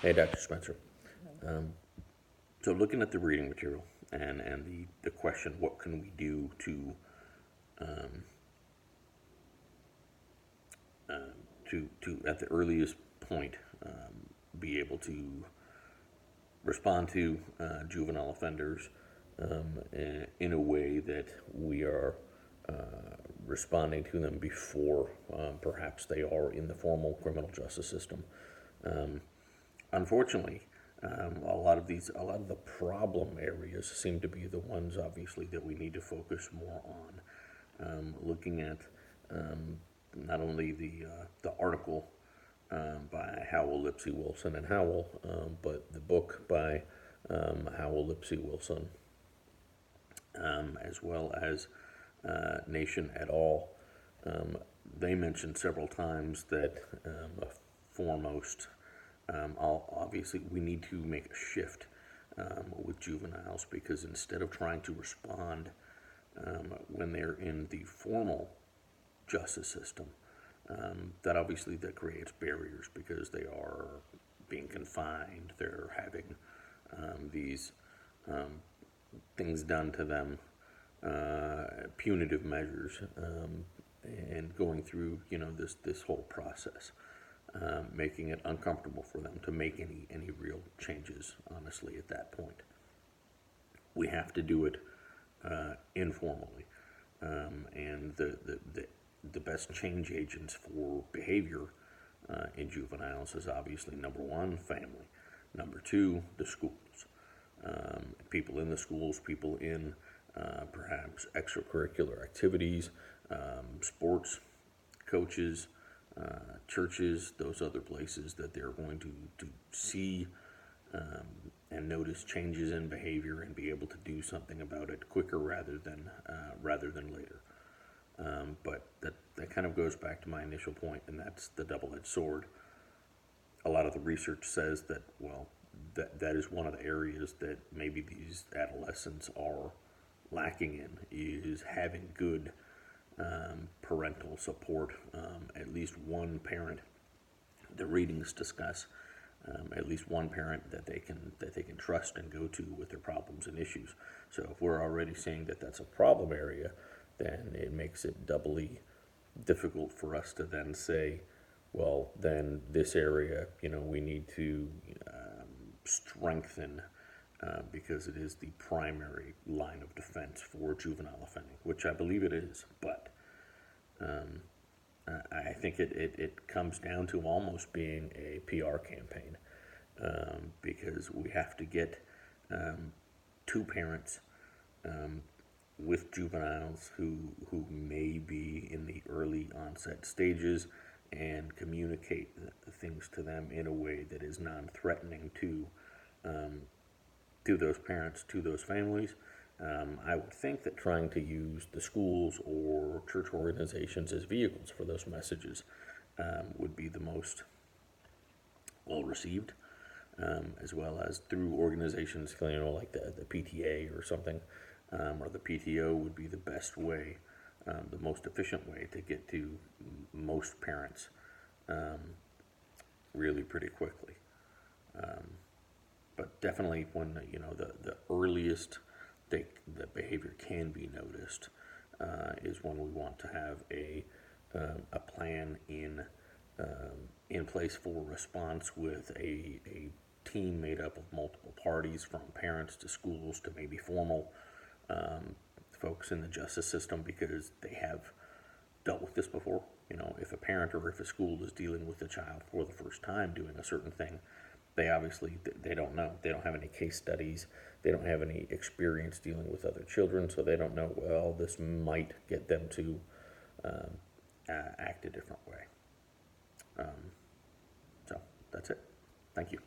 Hey, Dr. Spencer. So looking at the reading material and the question, what can we do um, to at the earliest point, be able to respond to juvenile offenders in a way that we are responding to them before perhaps they are in the formal criminal justice system. Um, Unfortunately, a lot of the problem areas seem to be the ones, obviously, that we need to focus more on. Looking at um, not only the article by Howell, Lipsey, Wilson, and Howell, but the book by Howell, Lipsey, Wilson, as well as Nation et al. Um, they mentioned several times that foremost, obviously, we need to make a shift with juveniles because instead of trying to respond when they're in the formal justice system, that obviously that creates barriers because they are being confined, they're having these things done to them, punitive measures, and going through this whole process, making it uncomfortable for them to make any real changes. Honestly, at that point, we have to do it informally, and the best change agents for behavior in juveniles is obviously number one, family, number two, the schools, people in the schools, people in perhaps extracurricular activities, sports, coaches, churches, those other places that they're going to see and notice changes in behavior and be able to do something about it quicker rather than later. But that kind of goes back to my initial point, and that's the double-edged sword. A lot of the research says that, well, that is one of the areas that maybe these adolescents are lacking in, is having good parental support. At least one parent, the readings discuss at least one parent that they can trust and go to with their problems and issues. So if we're already saying that that's a problem area, then it makes it doubly difficult for us to then say, well, then this area, we need to strengthen because it is the primary line of defense for juvenile offending, which I believe it is. But I think it comes down to almost being a PR campaign, because we have to get two parents with juveniles who may be in the early onset stages and communicate things to them in a way that is non-threatening to those parents, to those families. I would think that trying to use the schools or church organizations as vehicles for those messages would be the most well received, as well as through organizations, like the PTA or something, or the PTO would be the best way, the most efficient way to get to most parents really pretty quickly. But definitely when the earliest the behavior can be noticed is when we want to have a plan in place for response with a team made up of multiple parties, from parents to schools to maybe formal folks in the justice system, because they have dealt with this before. If a parent or if a school is dealing with a child for the first time doing a certain thing, they obviously they don't know. They don't have any case studies. They don't have any experience dealing with other children, so they don't know, well, this might get them to act a different way. So that's it. Thank you.